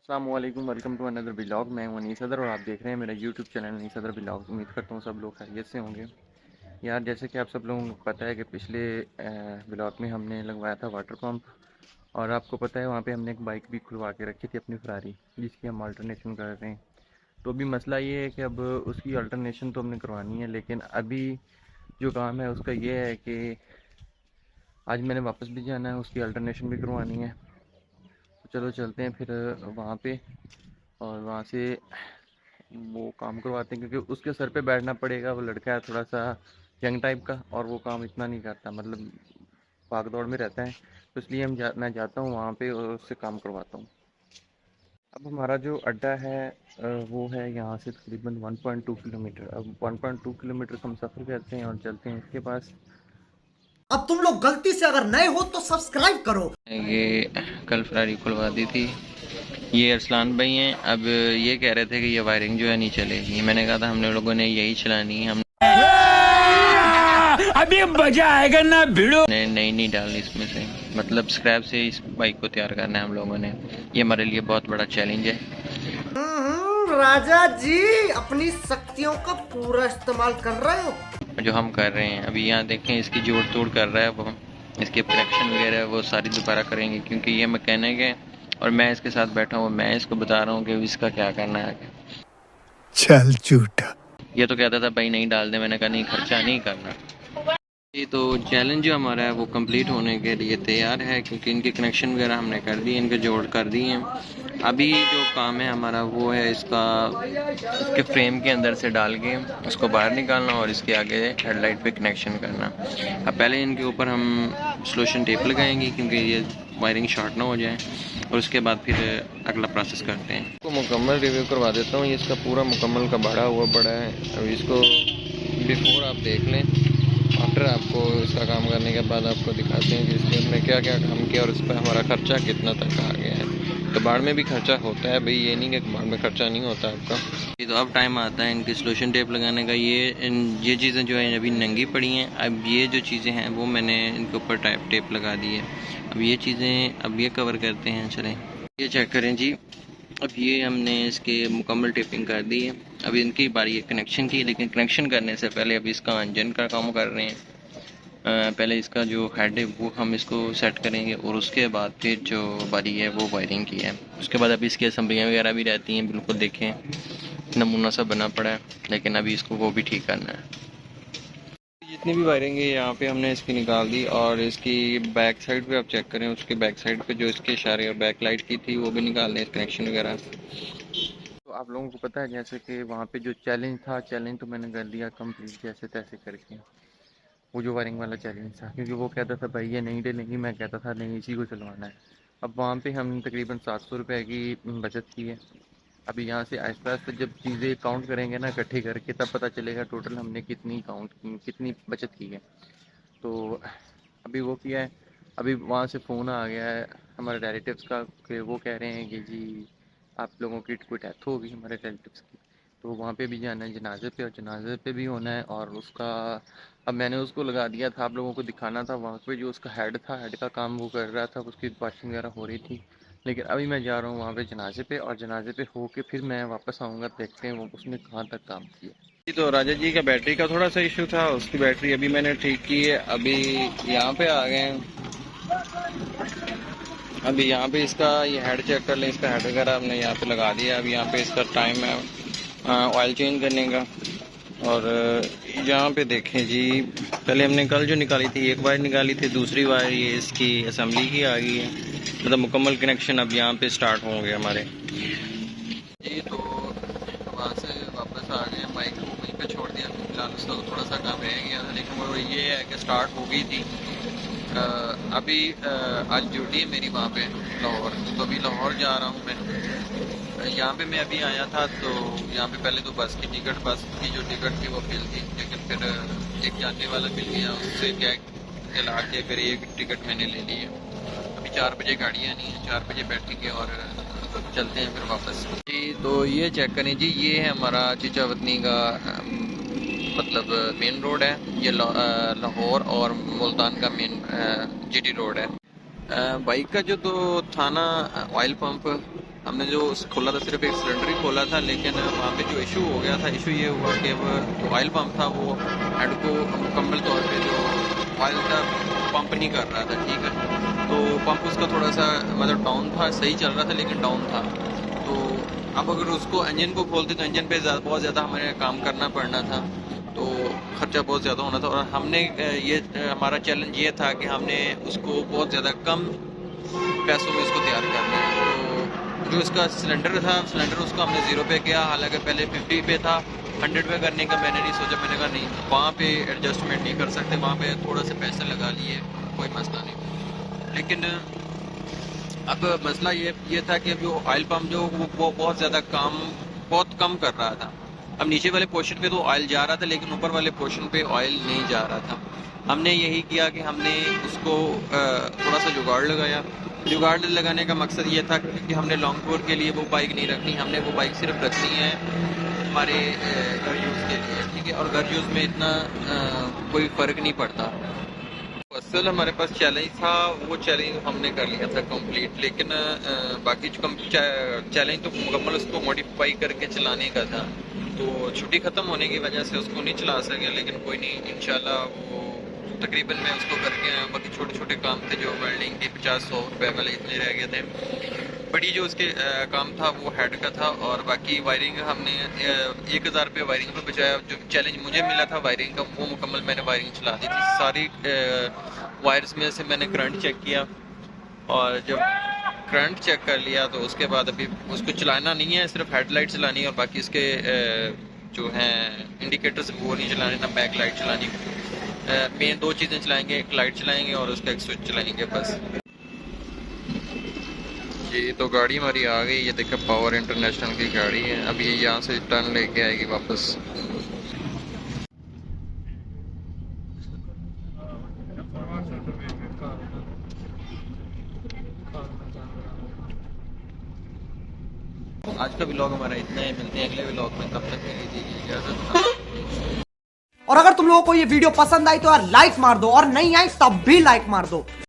अस्सलाम वालेकुम, welcome to another vlog. मैं हूं अनीस सदर और आप देख रहे हैं मेरा यूट्यूब चैनल अनीस सदर व्लॉग। उम्मीद करता हूं सब लोग खैरियत से होंगे। यार जैसे कि आप सब लोगों को पता है कि पिछले व्लॉग में हमने लगवाया था वाटर पंप, और आपको पता है वहाँ पे हमने एक बाइक भी खुलवा के रखी थी अपनी फरारी, जिसकी हम अल्टरनेशन कर रहे हैं। तो अभी मसला ये है कि अब उसकी अल्टरनेशन तो हमने करवानी है, लेकिन अभी जो काम है उसका ये है कि आज मैंने वापस भी जाना है, उसकी अल्टरनेशन भी करवानी है। तो चलो चलते हैं फिर वहाँ पे, और वहाँ से वो काम करवाते हैं, क्योंकि उसके सर पे बैठना पड़ेगा। वो लड़का है थोड़ा सा यंग टाइप का, और वो काम इतना नहीं करता, मतलब भाग दौड़ में रहता है। तो इसलिए मैं जाता हूँ वहाँ पे और उससे काम करवाता हूँ। अब हमारा जो अड्डा है वो है यहाँ से तकरीबन 1.2 किलोमीटर। अब 1.2 किलोमीटर हम सफ़र करते हैं और चलते हैं इसके पास। अब तुम लोग गलती से अगर नए हो तो सब्सक्राइब करो। ये कल फरारी खुलवा दी थी। ये अरसलान भाई हैं। अब ये कह रहे थे कि ये वायरिंग जो है नहीं चलेगी। मैंने कहा था हम लोगों ने यही चलानी है, हम अभी मजा आएगा ना भिड़ो। नई नहीं डालनी इसमें से, मतलब स्क्रैप से इस बाइक को तैयार करना है हम लोगों ने। ये हमारे लिए बहुत बड़ा चैलेंज है। राजा जी अपनी शक्तियों का पूरा इस्तेमाल कर रहे हो। जो हम कर रहे हैं अभी, यहाँ देखें इसकी जोड़ तोड़ कर रहा है वो। इसके कनेक्शन वगैरह वो सारी दोबारा करेंगे, क्योंकि ये मैकेनिक है और मैं इसके साथ बैठा हूँ। मैं इसको बता रहा हूँ कि इसका क्या करना है आगे। चल झूठा। ये तो कहता था भाई नहीं डाल दे, मैंने कहा नहीं, खर्चा नहीं करना। ये तो चैलेंज जो हमारा है वो कंप्लीट होने के लिए तैयार है, क्योंकि इनके कनेक्शन वगैरह हमने कर दिए, इनके जोड़ कर दिए हैं। अभी जो काम है हमारा वो है इसका, इसके फ्रेम के अंदर से डाल के उसको बाहर निकालना और इसके आगे हेडलाइट पे कनेक्शन करना। अब पहले इनके ऊपर हम सॉल्यूशन टेप लगाएंगे, क्योंकि ये वायरिंग शॉर्ट ना हो जाए, और उसके बाद फिर अगला प्रोसेस करते हैं। इसको मुकम्मल रिव्यू करवा देता हूँ। ये इसका पूरा मुकम्मल का बढ़ा हुआ पड़ा है। अब इसको बिफोर आप देख लें, आफ्टर आपको इसका काम करने के बाद आपको दिखाते हैं कि इसमें हमने क्या क्या काम किया और इस पर हमारा खर्चा कितना तक आ गया है। तो बाढ़ में भी खर्चा होता है भाई, ये नहीं कि बाढ़ में खर्चा नहीं होता आपका। ये तो अब टाइम आता है इनकी सॉल्यूशन टेप लगाने का। ये चीज़ें जो है अभी नंगी पड़ी हैं। अब ये जो चीज़ें हैं वो मैंने इनके ऊपर टेप लगा दी है। अब ये चीज़ें अब ये कवर करते हैं। चलें ये चेक करें जी। अब ये हमने इसके मुकम्मल टेपिंग कर दी है। अभी इनकी बारी है कनेक्शन की, लेकिन कनेक्शन करने से पहले अभी इसका इंजन का काम कर रहे हैं। पहले इसका जो हेड है वो हम इसको सेट करेंगे, और उसके बाद फिर जो बारी है वो वायरिंग की है। उसके बाद अभी इसकी असम्बलियाँ वगैरह भी रहती हैं, बिल्कुल देखें नमूना सा बना पड़ा है, लेकिन अभी इसको वो भी ठीक करना है। जितनी भी वायरिंग है यहाँ पे हमने इसकी निकाल दी, और इसकी बैक साइड पे आप चेक करें, उसके बैक साइड पे जो इसके इशारे और बैक लाइट की थी वो भी निकाल दें, कनेक्शन वगैरह। तो आप लोगों को पता है जैसे कि वहाँ पे जो चैलेंज था, चैलेंज तो मैंने कर लिया कंप्लीट जैसे तैसे करके। वो जो वायरिंग वाला चैलेंज था, क्योंकि वो कहता था भाई ये नहीं डलेंगी, मैं कहता था नहीं इसी को चलवाना है। अब वहाँ पे हमने तकरीबन 700 रुपये की बचत की है। अभी यहाँ से आहिस्ता आहिस्ता जब चीज़ें काउंट करेंगे ना इकट्ठे करके, तब पता चलेगा टोटल हमने कितनी काउंट की, कितनी बचत की है। तो अभी वो किया है। अभी वहाँ से फ़ोन आ गया है हमारे रिलेटिव्स का, कि वो कह रहे हैं कि जी आप लोगों की कोई डेथ होगी हमारे रिलेटिव्स की, तो वहाँ पे भी जाना है जनाजे पे, और जनाजे पे भी होना है। और उसका अब मैंने उसको लगा दिया था, आप लोगों को दिखाना था वहाँ पे जो उसका हेड था, हेड का काम वो कर रहा था, उसकी वॉशिंग वगैरह हो रही थी। लेकिन अभी मैं जा रहा हूँ वहाँ पे जनाजे पे, और जनाजे पे हो के फिर मैं वापस आऊँगा, देखते हैं वो उसने कहाँ तक काम किया। जी तो राजा जी का बैटरी का थोड़ा सा इशू था, उसकी बैटरी अभी मैंने ठीक की है। अभी यहाँ पे आ गए हैं। अभी यहाँ पे इसका ये हेड चेक कर लें, इसका हेड वगैरह हमने यहाँ पे लगा दिया। अभी यहाँ पे इसका टाइम है ऑयल चेंज करने का। और यहाँ पे देखें जी, पहले हमने कल जो निकाली थी एक वायर निकाली थी, दूसरी वायर ये इसकी असेंबली की आ गई है, मतलब मुकम्मल कनेक्शन अब यहाँ पे स्टार्ट होंगे हमारे। जी तो वहाँ से वापस आ गए, बाइक को वहीं पे छोड़ दिया। फिलहाल उसका थोड़ा सा काम रह गया था, लेकिन वो ये है कि स्टार्ट हो गई थी। अभी आज ड्यूटी है मेरी वहाँ पे लाहौर, तो अभी लाहौर जा रहा हूँ मैं। यहाँ पे मैं अभी आया था, तो यहाँ पे पहले तो बस की जो टिकट थी वो फिल थी, लेकिन फिर एक जानने वाला मिल गया, उससे क्या दिला के फिर एक टिकट मैंने ले ली है। अभी 4 बजे गाड़ी आनी है, 4 बजे बैठेंगे और चलते हैं फिर वापस। जी तो ये चेक करें जी, ये है हमारा चिचावतनी का मतलब मेन रोड है। ये लाहौर और मुल्तान का मेन जीटी रोड है। बाइक का जो तो था ना ऑयल पंप, हमने जो खोला था सिर्फ एक सिलेंडर ही खोला था, लेकिन वहाँ पे जो इशू हो गया था, इशू ये हुआ कि वो ऑयल पंप था वो हेड को मुकम्मल तौर पे जो ऑयल था पंप नहीं कर रहा था, ठीक है। तो पंप उसका थोड़ा सा मतलब डाउन था, सही चल रहा था लेकिन डाउन था। तो अब अगर उसको इंजन को खोलते तो इंजन पे बहुत ज़्यादा हमें काम करना पड़ना था, तो ख़र्चा बहुत ज़्यादा होना था। और हमने ये हमारा चैलेंज ये था कि हमने उसको बहुत ज़्यादा कम पैसों में उसको तैयार करना है। तो जो इसका सिलेंडर था, सिलेंडर उसको हमने 0 पे किया, हालांकि पहले 50 पे था। 100 पे करने का मैंने नहीं सोचा, मैंने कहा नहीं वहाँ पे एडजस्टमेंट नहीं कर सकते, वहाँ पे थोड़ा सा पैसा लगा लिए, कोई मसला नहीं। लेकिन अब मसला ये था कि जो ऑयल पम्प जो वो बहुत ज़्यादा काम बहुत कम कर रहा था। अब नीचे वाले पोर्शन पे तो ऑयल जा रहा था, लेकिन ऊपर वाले पोर्शन पे ऑयल नहीं जा रहा था। हमने यही किया कि हमने उसको थोड़ा सा जुगाड़ लगाया। जुगाड़ लगाने का मकसद ये था कि हमने लॉन्ग टूर के लिए वो बाइक नहीं रखनी, हमने वो बाइक सिर्फ रखनी है हमारे घर यूज़ के लिए, ठीक है। और घर यूज़ में इतना कोई फ़र्क नहीं पड़ता। असल हमारे पास चैलेंज था, वो चैलेंज हमने कर लिया था कंप्लीट, लेकिन बाकी जो चैलेंज तो मुकम्मल उसको मॉडिफाई करके चलाने का था। तो छुट्टी ख़त्म होने की वजह से उसको नहीं चला सके, लेकिन कोई नहीं, इंशाल्लाह वो तकरीबन मैं उसको करके आया। बाकी छोटे छोटे काम थे जो वेल्डिंग के 50-100 रुपये वाले इतने रह गए थे। बड़ी जो उसके काम था वो हेड का था, और बाकी वायरिंग हमने 1000 रुपये वायरिंग पे बचाया। जो चैलेंज मुझे मिला था वायरिंग का, वो मुकम्मल मैंने वायरिंग चला दी थी। सारी वायर्स में से मैंने करंट चेक किया, और जब करंट चेक कर लिया तो उसके बाद अभी उसको चलाना नहीं है, सिर्फ हेडलाइट चलानी है, और बाकी इसके जो हैं इंडिकेटर्स वो नहीं चलाने, ना बैक लाइट चलानी। मेन 2 चीज़ें चलाएंगे, एक लाइट चलाएंगे और उसका एक स्विच चलाएंगे बस। ये तो गाड़ी हमारी आ गई, ये देखो पावर इंटरनेशनल की गाड़ी है। अब ये यहाँ से टर्न लेके आएगी वापस। आज का व्लॉग हमारा इतना ही, मिलते हैं अगले व्लॉग में, तब तक के लिए दीजिए इजाज़त। और अगर तुम लोगों को ये वीडियो पसंद आई तो यार लाइक मार दो, और नहीं आई तब भी लाइक मार दो।